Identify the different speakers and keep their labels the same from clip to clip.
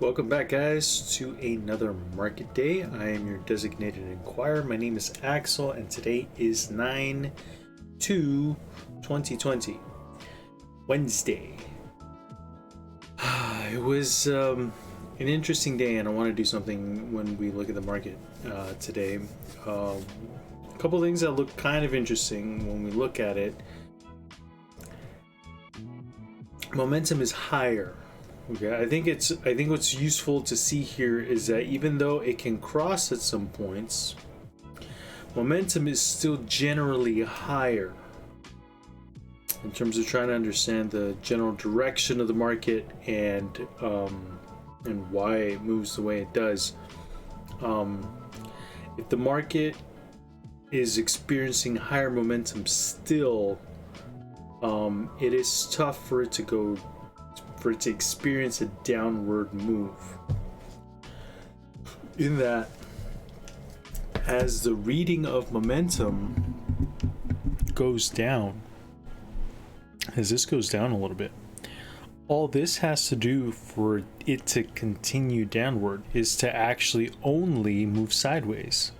Speaker 1: Welcome back, guys, to another market day. I am your designated inquirer. My name is Axel, and today is 9/2/2020, Wednesday. It was an interesting day, and I want to do something when we look at the market today. A couple things that look kind of interesting when we look at it. Momentum is higher. Okay, I think what's useful to see here is that even though it can cross at some points, momentum is still generally higher in terms of trying to understand the general direction of the market and why it moves the way it does. If the market is experiencing higher momentum still, it is tough for it to experience a downward move. In that, as the reading of momentum goes down, as this goes down a little bit, all this has to do for it to continue downward is to actually only move sideways.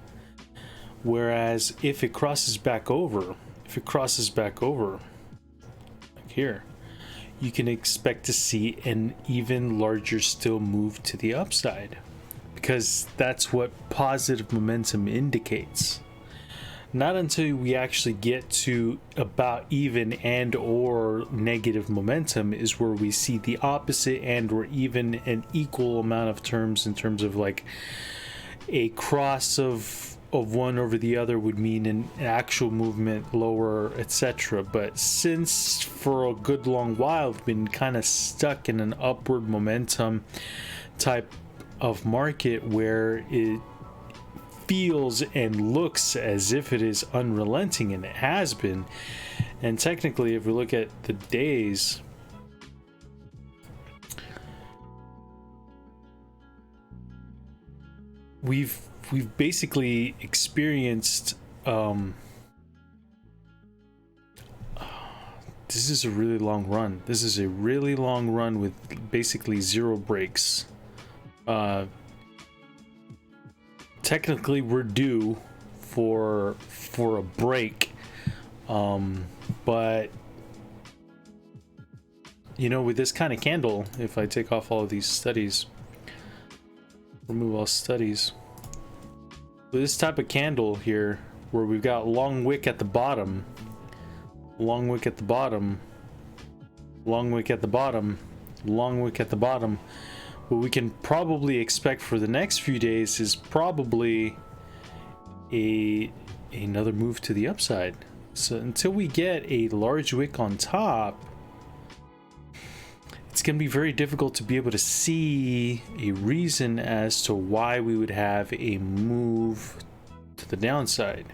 Speaker 1: Whereas if it crosses back over, like here, you can expect to see an even larger still move to the upside, because that's what positive momentum indicates. Not until we actually get to about even and or negative momentum is where we see the opposite and or even an equal amount of terms, in terms of like a cross of one over the other would mean an actual movement lower, etc. But since for a good long while we've been kind of stuck in an upward momentum type of market where it feels and looks as if it is unrelenting, and it has been. And technically, if we look at the days, we've basically experienced this is a really long run. This is a really long run with basically zero breaks. Technically we're due for a break, but you know, with this kind of candle, if I take off all of these studies, remove all studies, with this type of candle here, where we've got long wick at the bottom, long wick at the bottom, long wick at the bottom, long wick at the bottom, what we can probably expect for the next few days is probably another move to the upside. So until we get a large wick on top, it's going to be very difficult to be able to see a reason as to why we would have a move to the downside.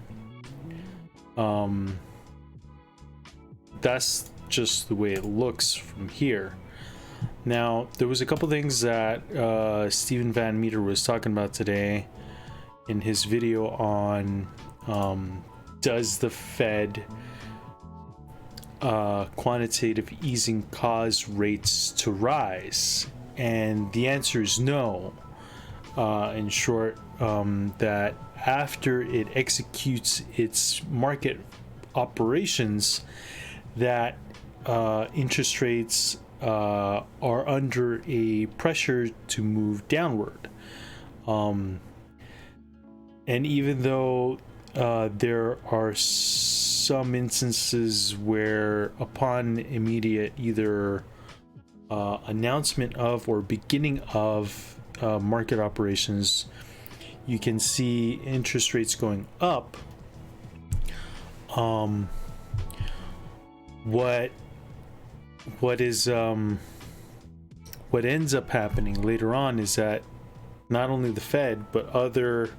Speaker 1: That's just the way it looks from here. Now, there was a couple things that Steven Van Metre was talking about today in his video on does the Fed quantitative easing cause rates to rise? And the answer is no. In short, that after it executes its market operations, that interest rates are under a pressure to move downward. And even though there are some instances where upon immediate either announcement of or beginning of market operations, you can see interest rates going up, what ends up happening later on is that not only the Fed but other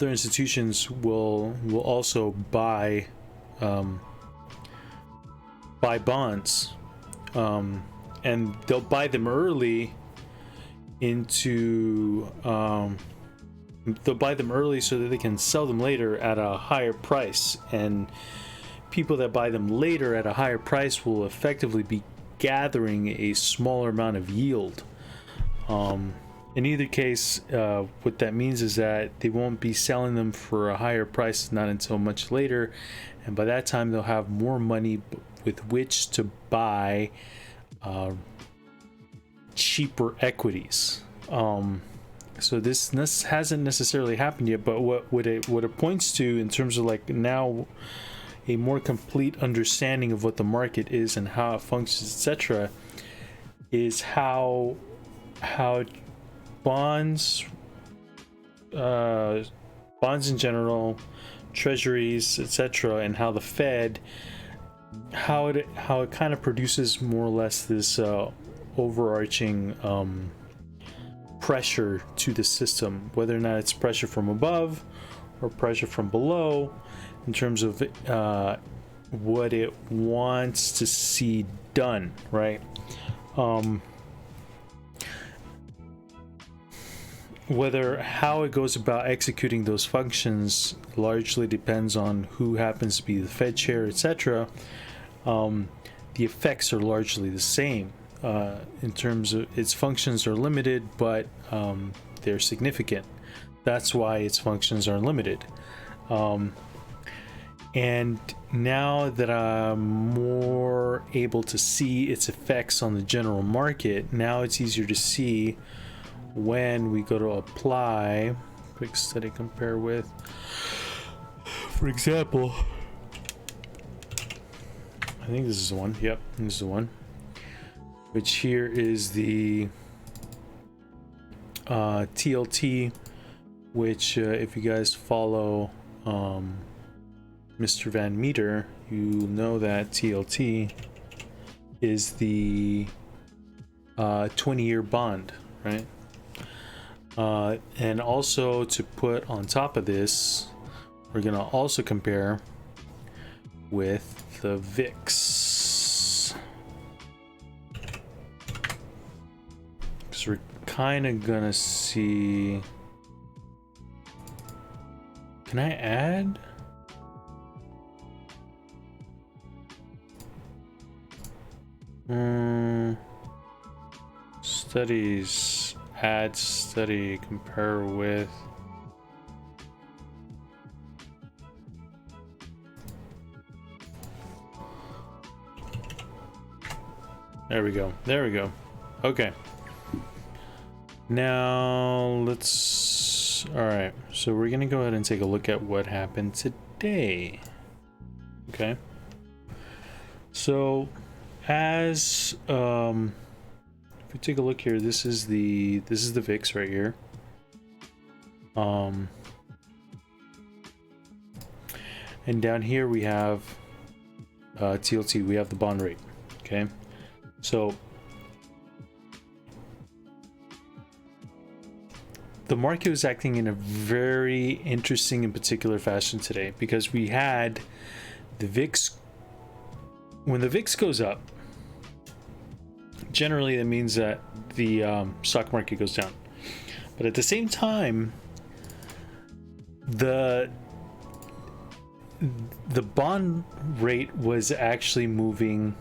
Speaker 1: institutions will also buy bonds, and they'll buy them early they'll buy them early so that they can sell them later at a higher price, and people that buy them later at a higher price will effectively be gathering a smaller amount of yield. In either case, what that means is that they won't be selling them for a higher price not until much later, and by that time they'll have more money with which to buy cheaper equities. So this hasn't necessarily happened yet, but what it points to in terms of like now a more complete understanding of what the market is and how it functions, etc., is how bonds in general, treasuries, etc., and how the Fed, how it kind of produces more or less this overarching pressure to the system, whether or not it's pressure from above or pressure from below, in terms of what it wants to see done, right? How it goes about executing those functions largely depends on who happens to be the Fed chair, etc. The effects are largely the same. In terms of its functions are limited, but they're significant. That's why its functions are limited. And now that I'm more able to see its effects on the general market, now it's easier to see when we go to apply quick study compare with, for example, I think this is the one. Yep, this is the one. Which here is the TLT, which if you guys follow Mr. Van Metre, you know that TLT is the 20-year bond, right? And also to put on top of this, we're gonna also compare with the VIX. Because we're kind of gonna see. Can I add? Studies, add study, compare with. There we go. There we go. Okay. Now let's. All right. So we're gonna go ahead and take a look at what happened today. Okay. So, as if we take a look here, this is the VIX right here. And down here we have TLT. We have the bond rate. Okay. So the market was acting in a very interesting and particular fashion today, because we had the VIX. When the VIX goes up, generally that means that the stock market goes down. But at the same time, the bond rate was actually moving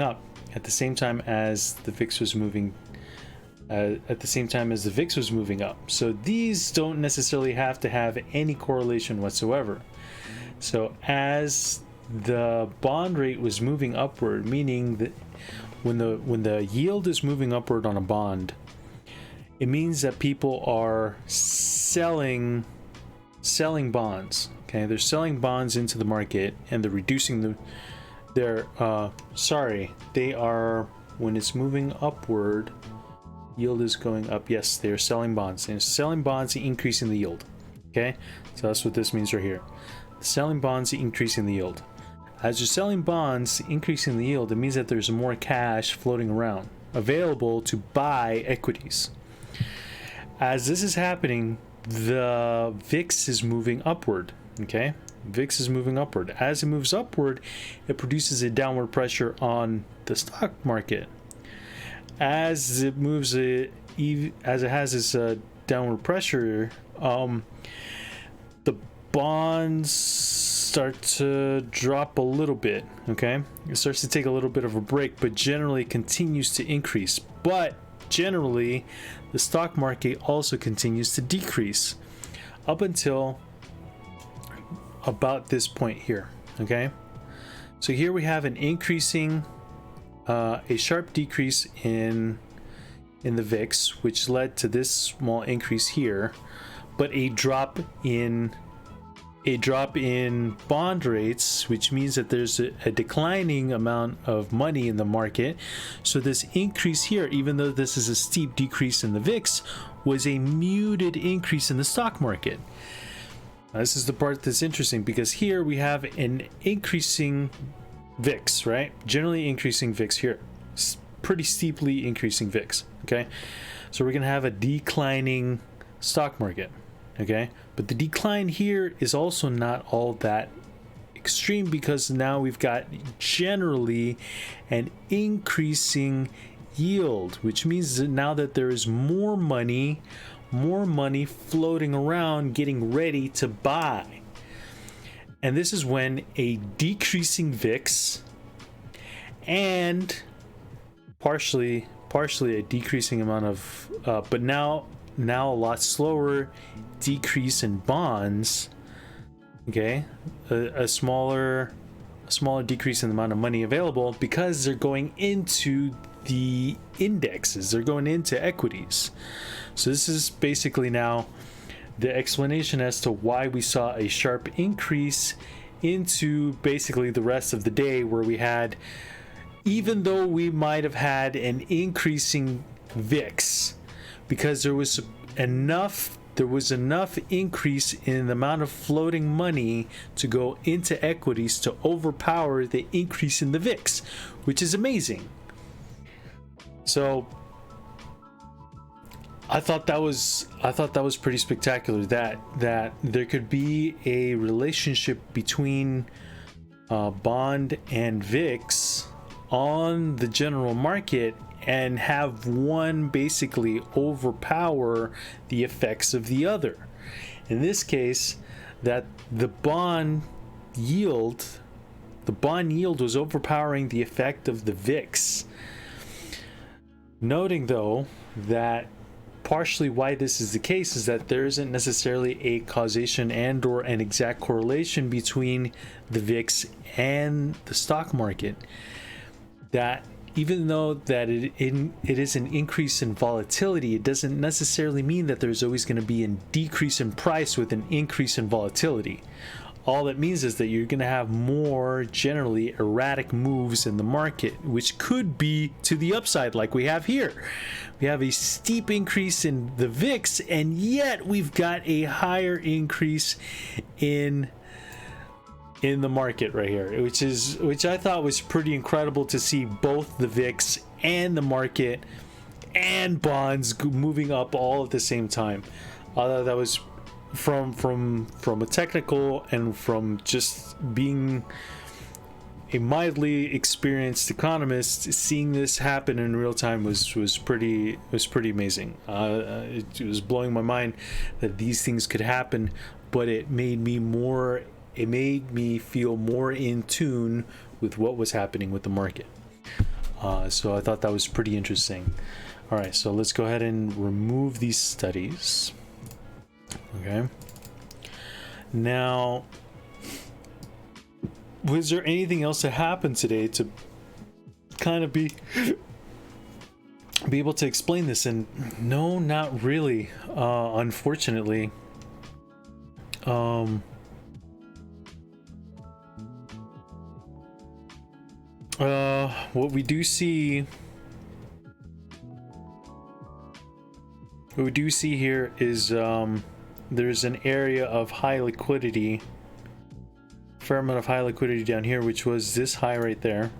Speaker 1: up at the same time as the VIX was moving up. So these don't necessarily have to have any correlation whatsoever. So as the bond rate was moving upward, meaning that when the yield is moving upward on a bond, it means that people are selling bonds. Okay, they're selling bonds into the market, and they're reducing they are, when it's moving upward, yield is going up. Yes, they're selling bonds, and selling bonds, increasing the yield. Okay, so that's what this means right here. Selling bonds, increasing the yield. As you're selling bonds, increasing the yield, it means that there's more cash floating around available to buy equities. As this is happening, the VIX is moving upward. Okay, VIX is moving upward. As it moves upward, it produces a downward pressure on the stock market. As it moves, as it has this downward pressure, the bonds start to drop a little bit. Okay, it starts to take a little bit of a break, but generally continues to increase. But generally, the stock market also continues to decrease up until about this point here. Okay, so here we have an increasing, a sharp decrease in the VIX, which led to this small increase here, but a drop in bond rates, which means that there's a declining amount of money in the market. So this increase here, even though this is a steep decrease in the VIX, was a muted increase in the stock market. Now, this is the part that's interesting, because here we have an increasing VIX, right? Generally increasing VIX here, pretty steeply increasing VIX. Okay, so we're gonna have a declining stock market. Okay, but the decline here is also not all that extreme, because now we've got generally an increasing yield, which means that now that there is more money floating around getting ready to buy. And this is when a decreasing VIX and partially a decreasing amount of but now a lot slower decrease in bonds. Okay, a smaller decrease in the amount of money available, because they're going into the indexes, they're going into equities. So this is basically now the explanation as to why we saw a sharp increase into basically the rest of the day, where we had, even though we might have had an increasing VIX, because there was enough increase in the amount of floating money to go into equities to overpower the increase in the VIX, which is amazing. So I thought that was pretty spectacular, that there could be a relationship between bond and VIX on the general market, and have one basically overpower the effects of the other. In this case, that the bond yield was overpowering the effect of the VIX. Noting though that partially why this is the case is that there isn't necessarily a causation and or an exact correlation between the VIX and the stock market. That even though that it is an increase in volatility, it doesn't necessarily mean that there's always going to be a decrease in price with an increase in volatility. All that means is that you're going to have more generally erratic moves in the market, which could be to the upside, like we have here. We have a steep increase in the VIX, and yet we've got a higher increase in the market right here, which I thought was pretty incredible to see, both the VIX and the market and bonds moving up all at the same time. That was from a technical and from just being a mildly experienced economist, seeing this happen in real time was pretty amazing. It was blowing my mind that these things could happen, but it made me feel more in tune with what was happening with the market. So I thought that was pretty interesting. All right, so let's go ahead and remove these studies. Okay. Now, was there anything else that happened today to kind of be able to explain this? And no, not really, unfortunately. What we do see here is there's an area of high liquidity, fair amount of high liquidity down here, which was this high right there.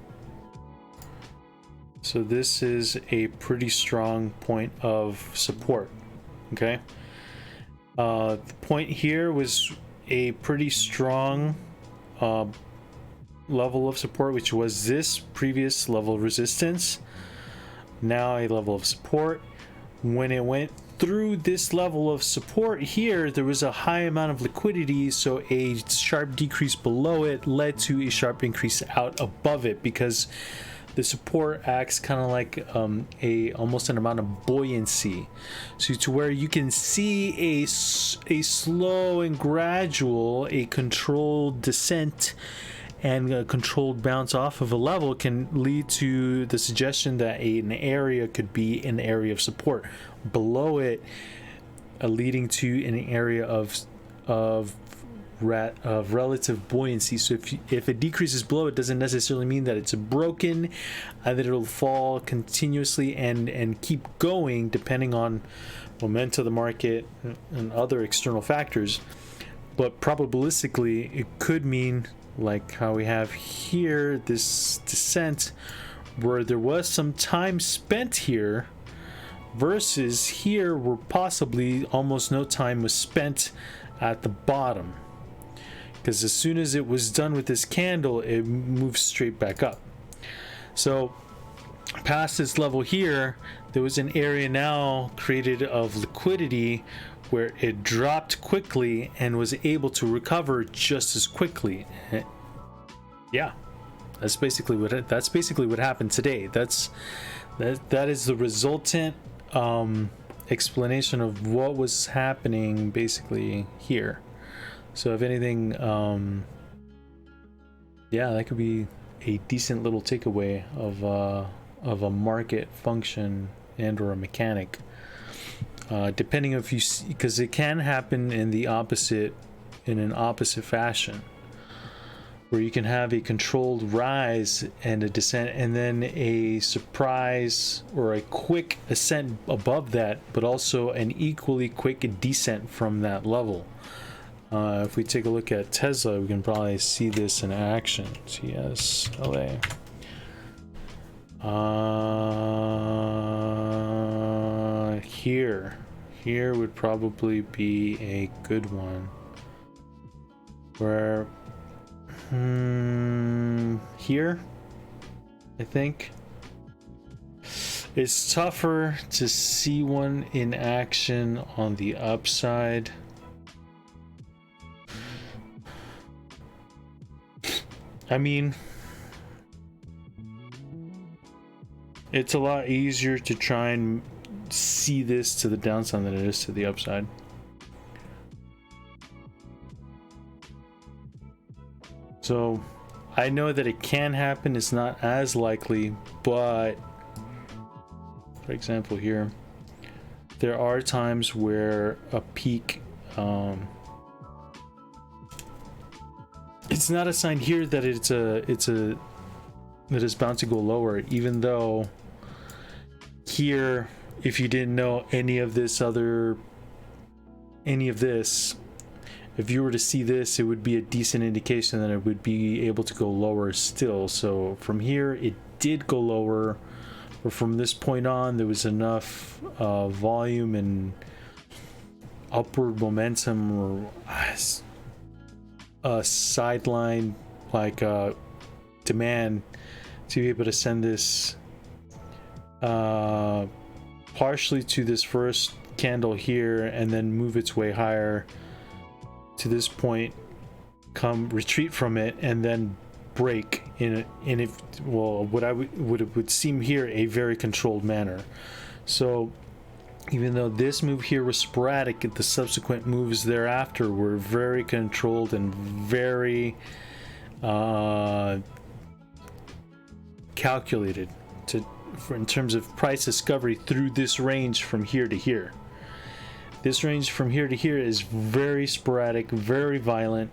Speaker 1: So this is a pretty strong point of support. Okay, the point here was a pretty strong level of support, which was this previous level of resistance, now a level of support. When it went through this level of support here, there was a high amount of liquidity, so a sharp decrease below it led to a sharp increase out above it, because the support acts kind of like almost an amount of buoyancy, so to where you can see a slow and gradual, a controlled descent and a controlled bounce off of a level can lead to the suggestion that an area could be an area of support. Below it, leading to an area of relative buoyancy. So if it decreases below, it doesn't necessarily mean that it's broken, that it'll fall continuously and keep going depending on momentum of the market and other external factors. But probabilistically, it could mean, like how we have here, this descent where there was some time spent here, versus here where possibly almost no time was spent at the bottom, because as soon as it was done with this candle, it moves straight back up. So past this level here, there was an area now created of liquidity where it dropped quickly and was able to recover just as quickly. Yeah, that's basically what happened today. That is the resultant explanation of what was happening basically here. So if anything, yeah, that could be a decent little takeaway of a market function and or a mechanic, depending if you see, because it can happen in an opposite fashion, where you can have a controlled rise and a descent and then a surprise or a quick ascent above that, but also an equally quick descent from that level. If we take a look at Tesla, we can probably see this in action. TSLA. Here would probably be a good one. Where here, I think it's tougher to see one in action on the upside. I mean, it's a lot easier to try and see this to the downside than it is to the upside. So I know that it can happen. It's not as likely, but for example here, there are times where a peak, it's not a sign here that that it's bound to go lower, even though here, if you didn't know any of this, if you were to see this, it would be a decent indication that it would be able to go lower still. So from here, it did go lower, but from this point on, there was enough volume and upward momentum, or a sideline like demand to be able to send this partially to this first candle here and then move its way higher to this point, come retreat from it, and then break in if, well, what it would seem here, a very controlled manner. So even though this move here was sporadic, the subsequent moves thereafter were very controlled and very calculated in terms of price discovery through this range from here to here. This range from here to here is very sporadic, very violent,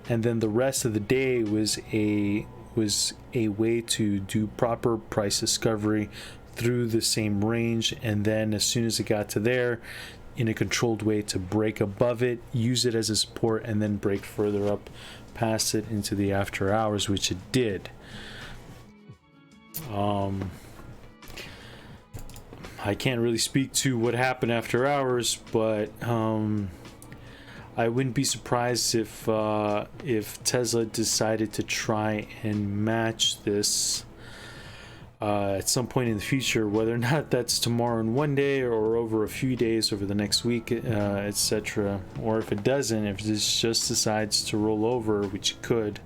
Speaker 1: and then the rest of the day was a way to do proper price discovery through the same range, and then as soon as it got to there, in a controlled way to break above it, use it as a support, and then break further up past it into the after hours, which it did. I can't really speak to what happened after hours, but I wouldn't be surprised if Tesla decided to try and match this at some point in the future, whether or not that's tomorrow in one day or over a few days over the next week, etc. Or if it doesn't, if this just decides to roll over, which it could,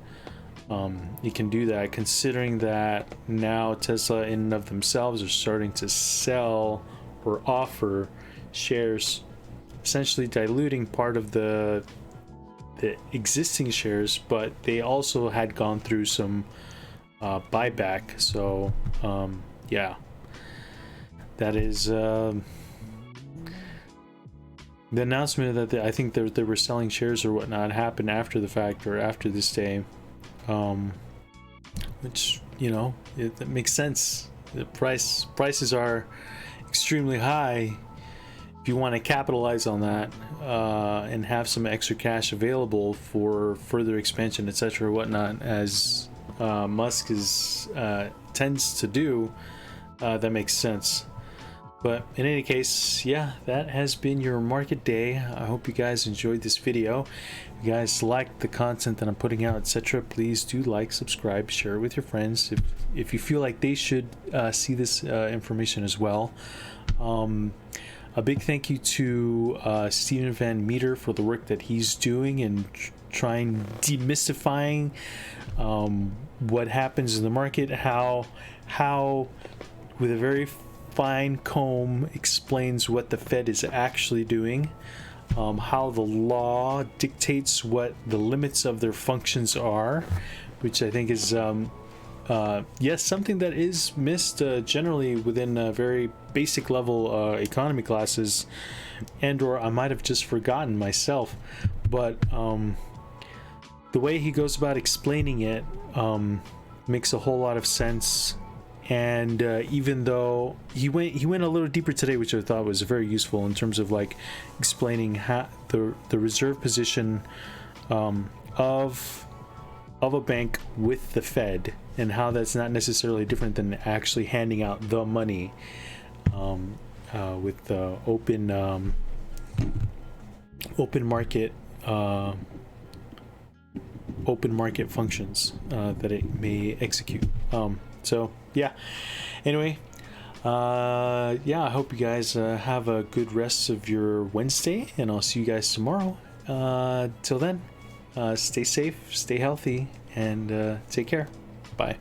Speaker 1: you can do that, considering that now Tesla in and of themselves are starting to sell or offer shares, essentially diluting part of the existing shares, but they also had gone through some buyback. So yeah, that is the announcement that I think they were selling shares or whatnot happened after the fact, or after this day, which, you know, it makes sense. The prices are extremely high. If you want to capitalize on that and have some extra cash available for further expansion, etc., whatnot, as Musk tends to do, that makes sense. But in any case, yeah, that has been your market day. I hope you guys enjoyed this video. If you guys liked the content that I'm putting out, etc., please do like, subscribe, share it with your friends if you feel like they should see this information as well. A big thank you to Steven Van Metre for the work that he's doing and trying demystifying what happens in the market, how with a very fine comb explains what the Fed is actually doing, how the law dictates what the limits of their functions are, which I think is yes, something that is missed generally within very basic level economy classes, and or I might have just forgotten myself. But the way he goes about explaining it makes a whole lot of sense. And even though he went a little deeper today, which I thought was very useful in terms of like explaining how the reserve position of a bank with the Fed, and how that's not necessarily different than actually handing out the money with the open market functions that it may execute. So yeah, anyway, yeah, I hope you guys have a good rest of your Wednesday, and I'll see you guys tomorrow. Till then, stay safe, stay healthy, and take care. Bye.